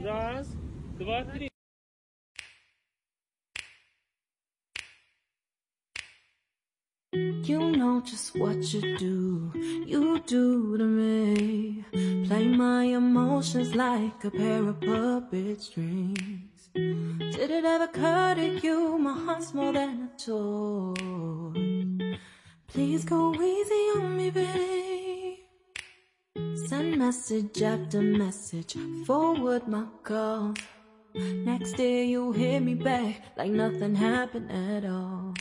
Раз, два, три. You know just what you do to me. Play my emotions like a pair of puppet strings. Did it ever occur to you my heart's more than a toy? Please go easy on me, babe. Send message after message, forward my calls. Next day you hit me back like nothing happened at all.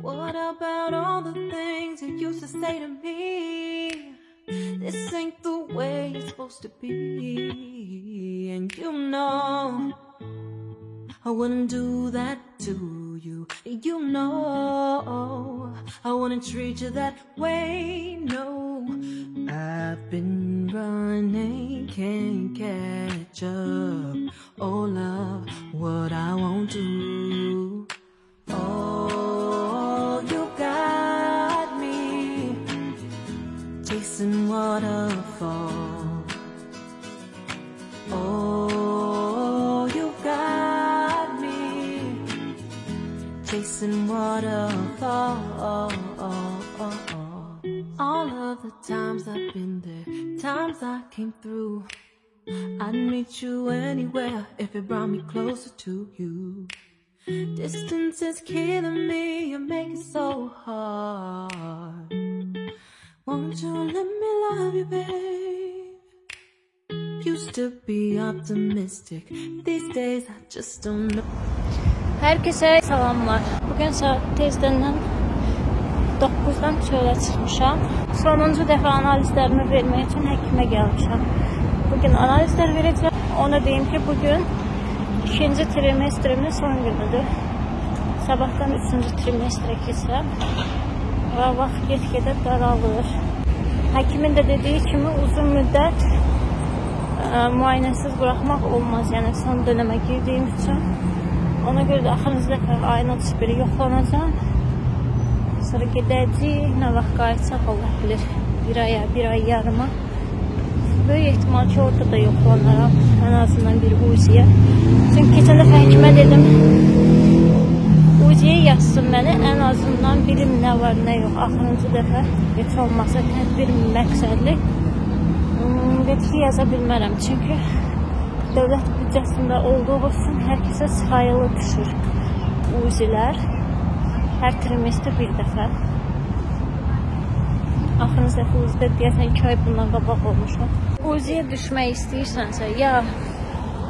What about all the things you used to say to me? This ain't the way it's supposed to be. And you know I wouldn't do that to you. You know I wouldn't treat you that way, no. I've been running, can't catch up. Oh love, what I won't do. Oh, you got me chasing waterfall. Oh, you got me chasing waterfall. All of the times I've been there, times I came through, I'd meet you anywhere if it brought me closer to you. Distance is killing me, you make it so hard. Won't you let me love you, babe? Used to be optimistic, these days I just don't know. Herkese selamlar. Bugün saat tezdən 9'dan çölə çıxmışam. Sonuncu dəfə analizlərimi vermək üçün həkimə gəlmişəm. Bugün analizlər verəcəm. Ona deyim ki, bugün ikinci trimestrimin son günüdür. Sabahdan üçüncü trimestrə keçirəm və vaxt get-gedə daralır. Həkimin də dediyi kimi uzun müddət müayinəsiz buraxmaq olmaz. Yəni son dönəmə girdiyim üçün. Ona görə də axırıncı dəfə ayın 31-i yoxlanacam. Sonra gedəcəyik, nə vaxt qayıtsaq Allah bilir. Bir aya, bir ay yarıma. Böyük ehtimal ki, orada da yoxlanaram. Ən azından bir uziyə. Çünki keçən dəfə həkimə dedim, uziyə yazsın məni, ən azından bilim nə var, nə yox. Axırıncı dəfə heç olmasa tədbir məqsədli. Dedi ki, yaza bilmərəm. Çünki dövlət büdcəsində olduğu üçün hər kəsə sayılı düşür uzilər. Hər trimestr bir dəfə. Axırıncı dəfə uzidə deyəsən 2 ay bundan qabaq olmuşam. Uziyə düşmək istəyirsənsə, ya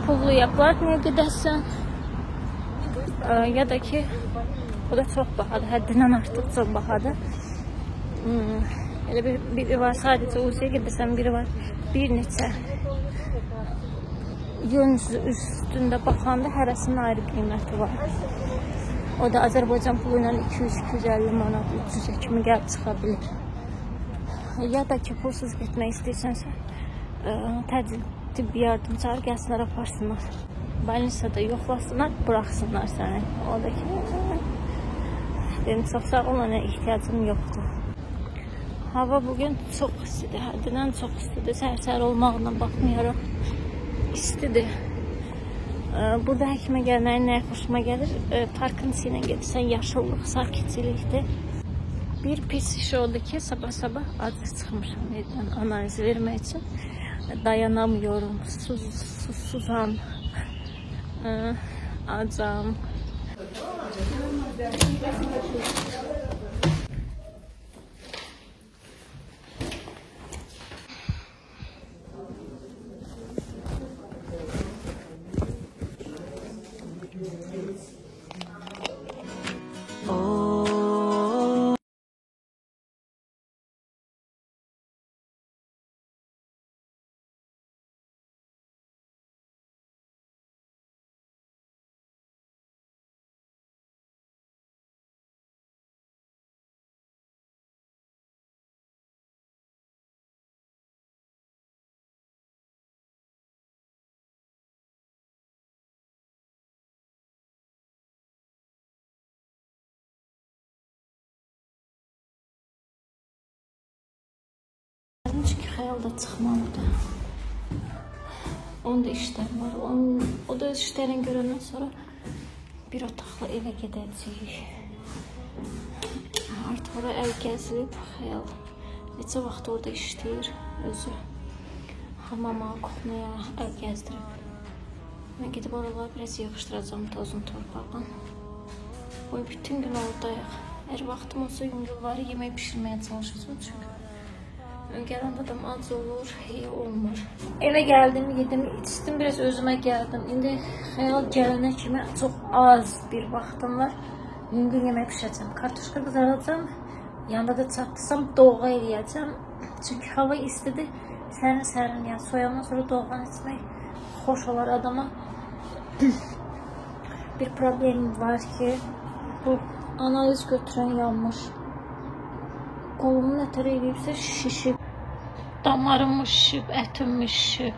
pullu yaplarına gedəsən, ya da ki, o da çox bahadır, həddindən artıq çox bahadır. Elə biri var, sadəcə uziyə gedəsən, biri var, bir neçə yön üstündə baxanda hərəsinin ayrı qiyməti var. O da Azərbaycan pulu ilə 200-250 manat, 300-ə kimi gəlib çıxa bilir. Ya da ki, pulsuz getmək istəyirsənsə, təcil tibbi yardım çağır, gəlsinlər, aparsınlar. Balnisada yoxlasınlar, buraxsınlar səni. O da ki, dedim, çox sağ olana ehtiyacım yoxdur. Hava bugün çox istidir, həddindən çox istidir. Səhər-səhər olmağına baxmayaraq istidir. Burada həkimə gəlməyin nəyə xoşuma gəlir? Parkın içinə gedirsən, yaşıllıq, sakitçilikdir. Bir pis iş oldu ki, sabah-sabah acı çıxmışam evdən analiz vermək üçün. Dayanamıyorum, susuzam, acam. Çünki xəyal da çıxmalıdır. Onun da işləri var. O da öz işlərini görəndən sonra bir otaqlı evə gedəcəyik. Artıq oraya əl gəzilib, xəyal. Neçə vaxt orada işləyir özü. Hamama, kuxnaya əl gəzdirib. Mən gedib oraları biraz yığışdıracağım tozun torpağın. Boy bütün gün oradayıq. Hər vaxtım olsa yüngülvari yemək pişirməyə çalışacağım çünki. Gələndə adam ac olur, olmur. Evə gəldim, yedim, içdim, biraz özümə gəldim. İndi xəyal gələnə kimi çox az bir vaxtım var. Yüngül yemək pişirəcəm. Kartuşka qızaracağım. Yanında da çatdırsam doğğa eləyəcəm. Çünki hava istidir. Sərin, yəni soyandan sonra doğğan içmək xoş olar adama. Bir problemim var ki, bu analiz götürən yanmış. Qolumu nətər eləyibsə şişib. Damarım şişib, ətim şişib.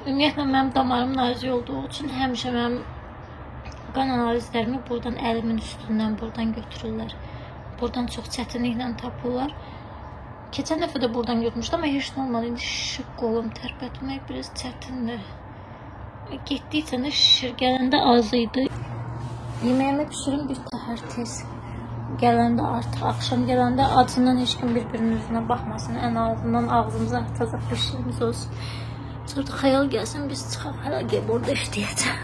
Ümumiyyətlə, mənim damarım nazik olduğu üçün həmişə mənim qan analizlərimi buradan əlimin üstündən buradan götürürlər. Buradan çox çətinliklə tapırlar. Keçən dəfə də buradan götürmüşdüm, amma heç nə olmadı. İndi şişib qolum, tərpətmək biraz çətindir. Getdikcə də şişir, gələndə az idi. Yeməyimi pişirim bir təhər tez. Gələndə artıq, axşam gələndə acından heç kim bir-birinin üzünə baxmasın. Ən azından ağzımıza atacaq bir şeyimiz olsun. Sonra da xəyal gəlsin, biz çıxaq, hələ gəlib orada işləyəcəm.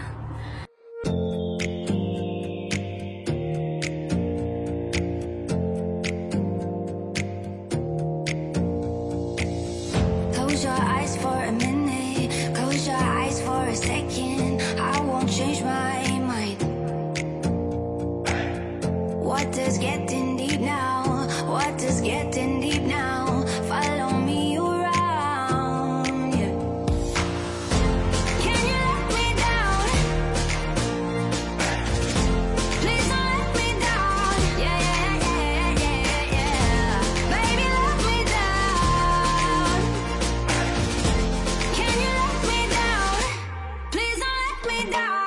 Close your eyes for a minute, close your eyes for a second. I won't change my mind. What does getting deep now? What does getting deep now? Follow me around, yeah. Can you let me down? Please don't let me down. Yeah. Baby, let me down. Can you let me down? Please don't let me down.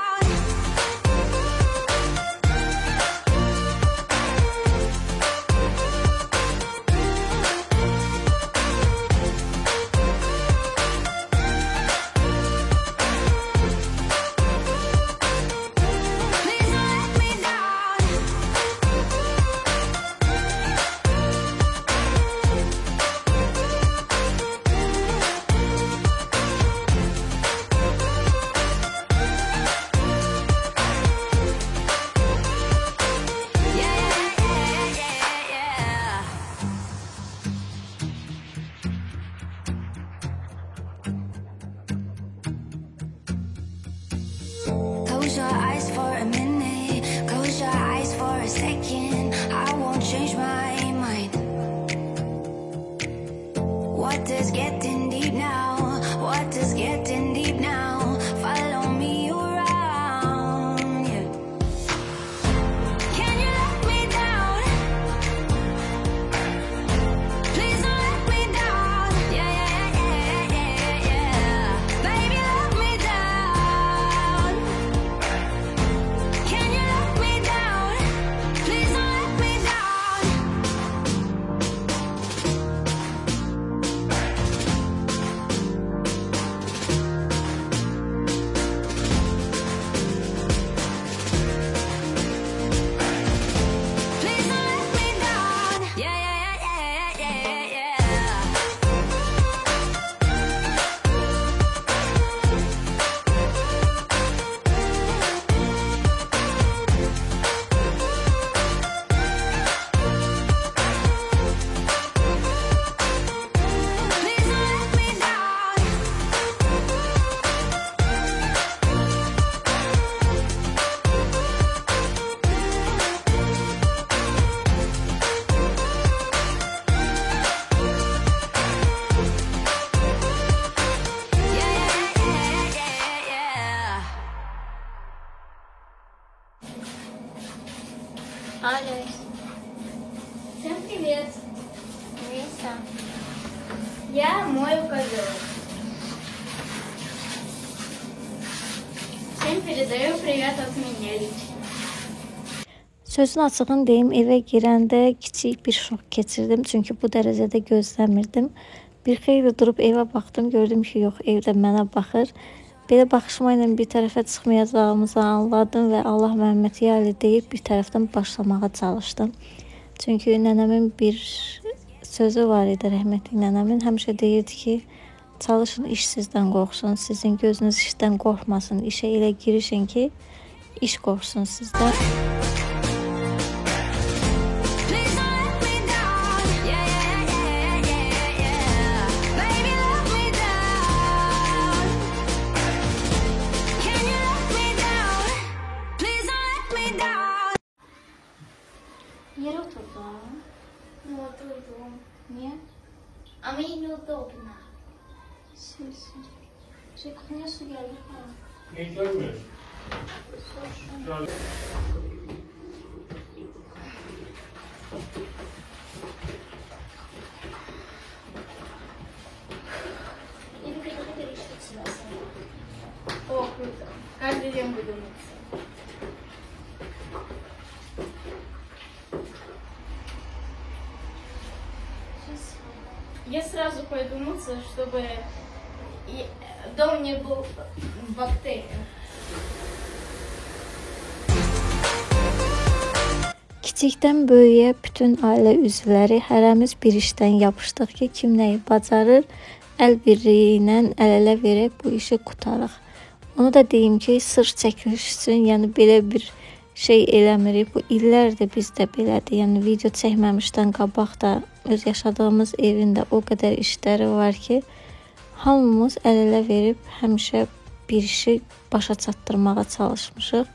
Close your eyes for a minute, close your eyes for a second. I won't change my mind. What does getting deep now? What does getting deep now? Follow me around, yeah. Can you let me down? Please don't let me down. Yeah. Baby, let me down. Can you let me down? Please don't let me down. Please don't let me down. Yeah. Please don't let me down. Yeah. Алекс, Всем привет! Лиса. Я мою ковер. Всем передаю привет от меня лично. Sözün açığını deyim, evə girəndə kiçik bir şok keçirdim. Çünki bu dərəcədə gözləmirdim. Bir xeyli durub evə baxdım, gördüm ki, yox, evdə mənə baxır. Belə baxışma ilə bir tərəfə çıxmayacağımızı anladım və Allah Məhəmməd Yəli deyib bir tərəfdən başlamağa çalışdım. Çünki nənəmin bir sözü var idi, rəhmətli nənəmin. Həmişə deyirdi ki, çalışın iş sizdən qorxsun, sizin gözünüz işdən qorxmasın. İşə elə girişin ki, iş qorxsun sizdən. Yere oturdum. Oturdum. Niye? Ama yine oturdum. Niye su geldi? Ne görmüyor? Или какой-то решить себя. О, круто. Каждый день буду мыться. Я сразу пойду мыться, чтобы дом не был бактерий. Kiçikdən böyüyə bütün ailə üzvləri hərəmiz bir işdən yapışdıq ki, kim nəyi bacarır, əl birliyi ilə əl-ələ verib bu işi qutarıq. Onu da deyim ki, sır çəkilsin, yəni belə bir şey eləmirik. Bu illərdir bizdə belədir. Yəni video çəkməmişdən qabaq da öz yaşadığımız evində o qədər işləri var ki, hamımız əl-ələ verib həmişə bir işi başa çatdırmağa çalışmışıq.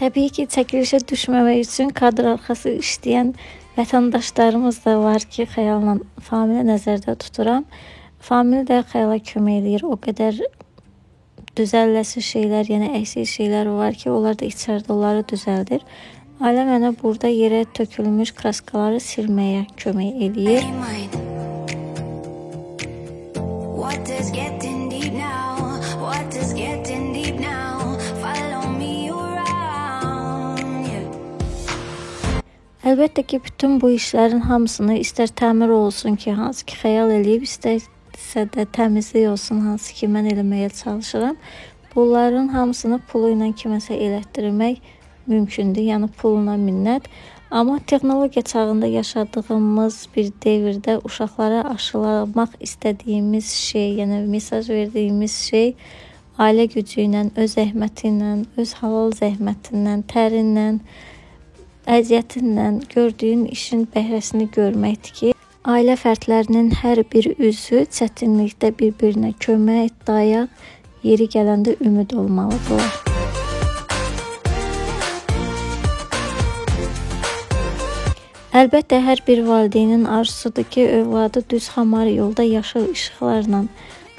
Təbii ki, çəkilişə düşməmək üçün kadr arxası işləyən vətəndaşlarımız da var ki, xəyalla Famili nəzərdə tuturam. Famili də xəyala kömək edir. O qədər düzəlləsi şeylər, yəni əksik şeylər var ki, onlar da içəridə onları düzəldir. Ailə mənə burada yerə tökülmüş kraskaları silməyə kömək edir. Əlbəttə ki, bütün bu işlərin hamısını istər təmir olsun ki, hansı ki xəyal eləyib, istərsə də təmizlik olsun, hansı ki mən eləməyə çalışıram. Bunların hamısını pulu ilə kiməsə elətdirmək mümkündür, yəni puluna minnət. Amma texnologiya çağında yaşadığımız bir devirdə uşaqlara aşılamaq istədiyimiz şey, yəni mesaj verdiyimiz şey ailə gücü ilə, öz zəhməti ilə, öz halal zəhmətindən, tərindən, əziyyətinlə gördüyün işin bəhrəsini görməkdir ki, ailə fərdlərinin hər bir üzvü çətinlikdə bir-birinə kömək, dayaq, yeri gələndə ümid olmalıdır. Əlbəttə, hər bir valideynin arzusudur ki, övladı düz xamar yolda yaşıl işıqlarla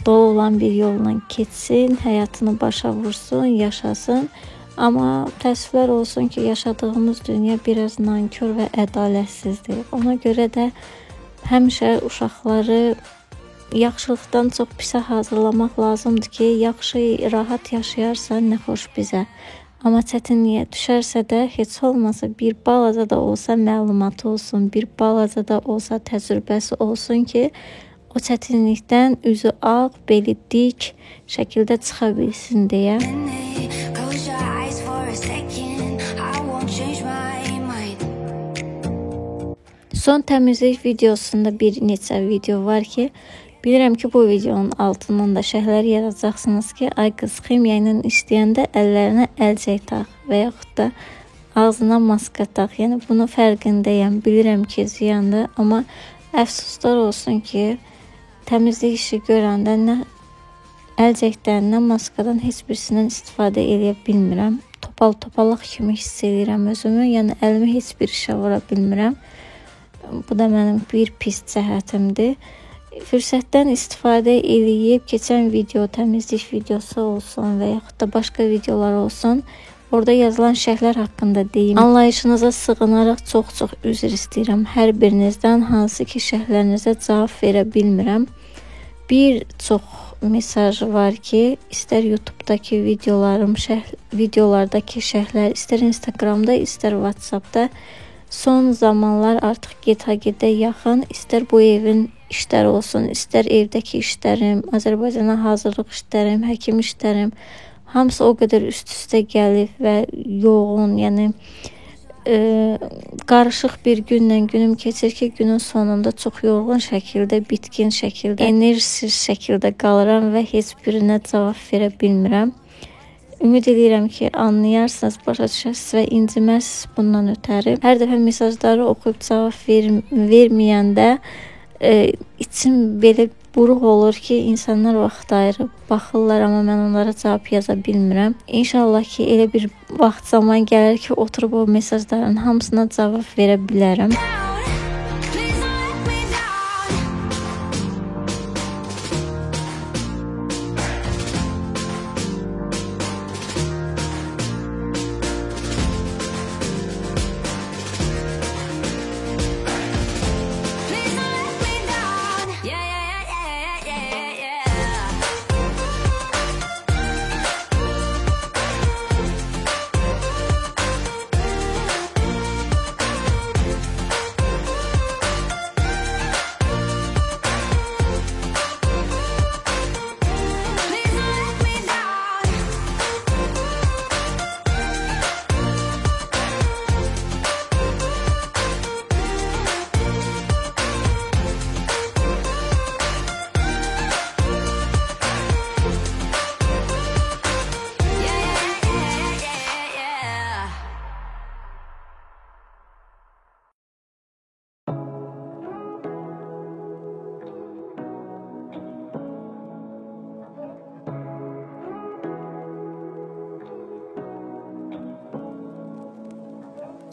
dolu olan bir yolla keçsin, həyatını başa vursun, yaşasın. Amma təəssüflər olsun ki, yaşadığımız dünya biraz nankör və ədalətsizdir. Ona görə də həmişə uşaqları yaxşılıqdan çox pisə hazırlamaq lazımdır ki, yaxşı, rahat yaşayarsan, nə xoş bizə. Amma çətinliyə düşərsə də, heç olmasa bir balaca da olsa məlumatı olsun, bir balaca da olsa təcrübəsi olsun ki, o çətinlikdən üzü ağ, beli dik şəkildə çıxa bilsin deyə. Son təmizlik videosunda bir neçə video var ki, bilirəm ki, bu videonun altından da şərhlər yazacaqsınız ki, ay qız ximiya ilə işləyəndə əllərinə əlcək tax və yaxud da ağzına maska tax. Yəni bunun fərqindəyəm, bilirəm ki, ziyandır, amma əfsuslar olsun ki, təmizlik işi görəndə nə əlcəkdən, nə maskadan heç birisindən istifadə edə bilmirəm. Topal-topalaq kimi hiss edirəm özümü, yəni əlimi heç bir işə vura bilmirəm. Bu da mənim bir pis cəhətimdir. Fürsətdən istifadə eləyib keçən video, təmizlik videosu olsun və yaxud da başqa videolar olsun, orada yazılan şərhlər haqqında deyim. Anlayışınıza sığınaraq çox-çox üzr istəyirəm hər birinizdən, hansı ki şərhlərinizə cavab verə bilmirəm. Bir çox mesaj var ki, istər YouTube'dakı videolardakı şərhlər, istər Instagramda, istər WhatsApp'da son zamanlar artıq get-gedə yaxın, istər bu evin işlər olsun, istər evdəki işlərim, Azərbaycana hazırlıq işlərim, həkim işlərim, hamısı o qədər üst-üstə gəlib və yoğun, yəni qarışıq bir günlə günüm keçir ki, günün sonunda çox yorğun şəkildə, bitkin şəkildə, enerjisiz şəkildə qalıram və heç birinə cavab verə bilmirəm. Ümid edirəm ki, anlayarsınız, başa düşərsiniz və incimərsiniz bundan ötəri. Hər dəfə mesajları oxuyub cavab verməyəndə içim belə buruq olur ki, insanlar vaxt ayırıb baxırlar, amma mən onlara cavab yaza bilmirəm. İnşallah ki, elə bir vaxt zaman gəlir ki, oturub o mesajların hamısına cavab verə bilərəm.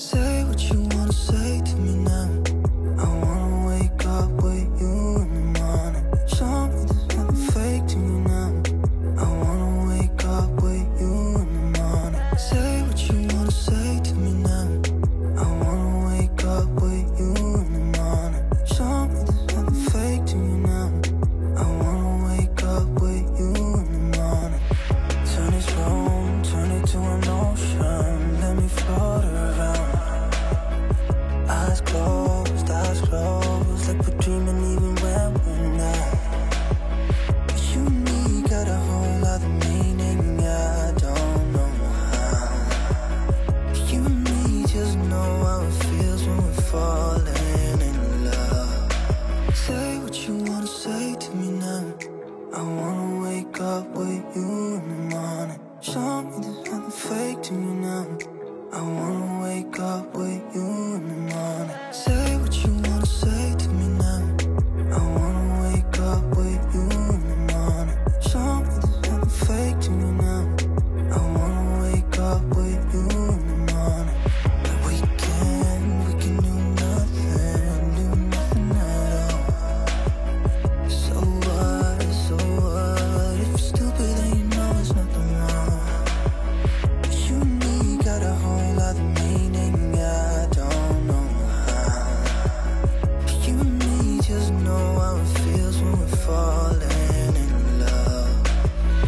Say what you wanna say to me now. I wanna wake up with you in the morning. Show me there's nothing fake to me now. I wanna wake up with you in the morning. Say what you wanna say to me now. I wanna wake up with you in the morning. Show me there's nothing fake to me now. I wanna wake up with you in the morning. Turn this room, turn it to an ocean. Let me float around. Eyes closed, like we're dreaming even when we're not. You and me got a whole other meaning, I don't know how. You and me just know how it feels when we're falling in love. Say what you wanna say to me now. I wanna wake up with you in the morning. Show me there's nothing fake to me now. I wanna wake up with you in the morning. Say what you wanna say to me now. I wanna wake up with you in the morning. Show me there's nothing fake to me now. I wanna wake up with you in the morning. But we can do nothing at all. So what, if you're stupid then you know it's nothing wrong. You and me got a whole other meaning, I don't know how. You and me just know how it feels when we're falling in love.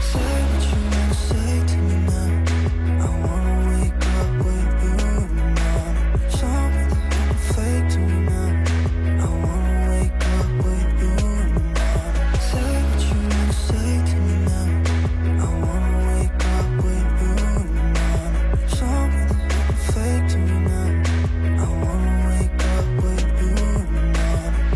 Say what you wanna say to me now. I wanna wake up with you in the morning. Show me there's nothing fake to me now. I wanna wake up with you in the morning. Say what you wanna say to me now. I wanna wake up with you in the morning. Show me there's nothing fake to me now. I wanna wake up with you in the morning.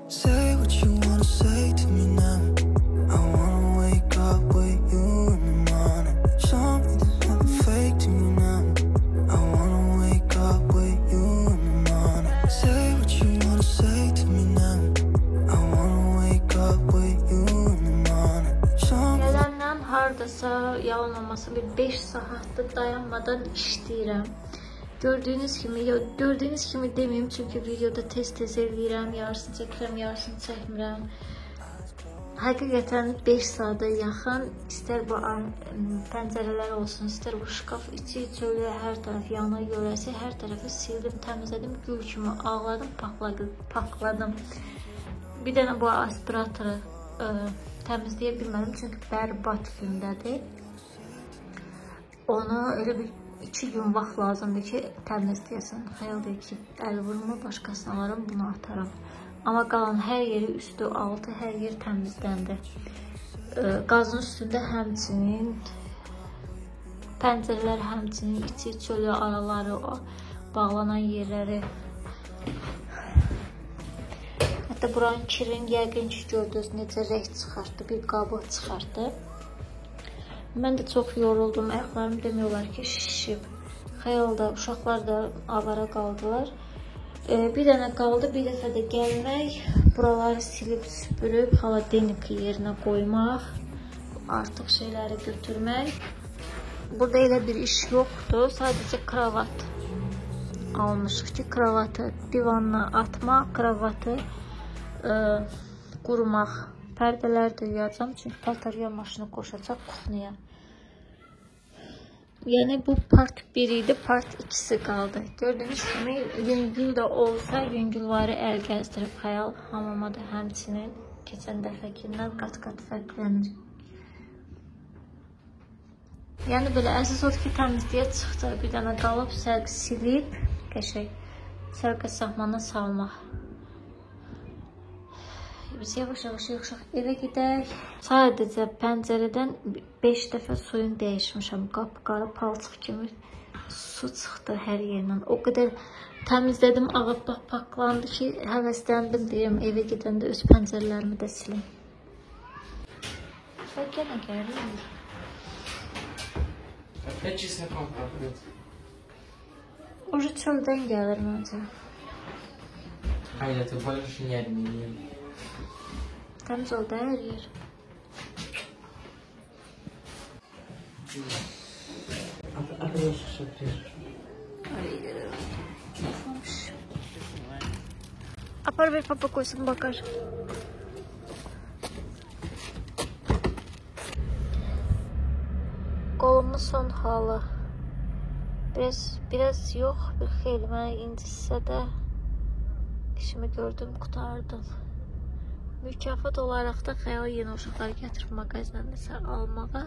Say what you wanna say to me now. I wanna wake up with you in the morning. Show me there's nothing fake to me now. I wanna wake up with you in the morning. Say what you wanna say to me now. I wanna wake up with you in the morning. Show me. Gələndən hardasa yalan olması bir 5 saatdır dayanmadan işləyirəm. Gördüyünüz kimi deməyim çünki videoda tez eləyirəm, yarısını çəkirəm, yarısını çəkmirəm. Həqiqətən 5 saata yaxın istər bu pəncərələr olsun, istər bu şkaf içi çölü, hər tərəf yana görəsi, hər tərəfi sildim, təmizlədim, gül kimi ağladım, pakladım. Bir dənə bu aspiratoru təmizləyə bilmədim, çünki bərbad gündədir. Onu elə bir 2 gün vaxt lazımdır ki, təmizləyəsən. Xəyal deyil ki, əl vurma, başqasına alaram, bunu ataram. Amma qalan hər yeri, üstü, altı, hər yer təmizləndi. Qazın üstündə həmçinin, pəncərələr həmçinin, içi, çölü, araları, bağlanan yerləri. Hətta buranın kirin yəqin ki, gördünüz necə rəng çıxartdı, bir qabıq çıxartdı. Mən də çox yoruldum, ayaqlarım demək olar ki, şişib. Xəyalda, uşaqlar da avara qaldılar. Bir dənə qaldı, bir dəfə də gəlmək, buraları silib süpürüb, haladenik yerinə qoymaq, artıq şeyləri götürmək. Burada elə bir iş yoxdur, sadəcə kravat almışıq ki, kravatı divanına atmaq, kravatı qurumaq. Pərdələri də yuyacam, çünki paltarya maşını qoşacaq kuxniya. Yəni bu part 1 idi, part 2'si qaldı. Gördüyünüz kimi yüngül də olsa, yüngülvarı əl gəzdirib xəyal hamama da həmçinin keçən dəfəkindən qat-qat fərqlənir. Yəni belə əsas odur ki, təmizliyə çıxdı. Bir dənə qalıb sərq silib, qəşəng sərqə saxmana salmaq. Biz yavaş-yavaş evə gedək. Sadəcə pəncərədən 5 dəfə suyun dəyişmişəm. Qapqara palçıq kimi su çıxdı hər yerindən. O qədər təmizlədim, ağappaq paklandı ki, həvəsləndim deyirəm, evə gedəndə öz pəncərələrimi də silim. Və yenə gəlir. Oca çöldən gəlir məncə. Hayır, tu больше не одни. Təmiz oldu hər yer. Apar ver papa koysun bakar. Kolumun son halı. Biraz yok, bir xeyli mənə incitsə də işimi gördüm, qutardım. Mükafat olaraq da xəyal yeni uşaqları gətirib mağazindən nəsə almağa.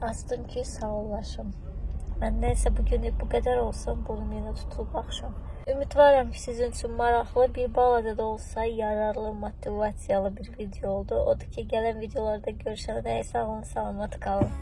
Astım ki, sağollaşım. Mən nəysə bugün bu qədər olsun, bunun yenə tutulub baxışım. Ümidvaram ki, sizin üçün maraqlı, bir balada da olsa yararlı, motivasiyalı bir video oldu. Odur ki, gələn videolarda görüşənə sağ olun, salamat qalın.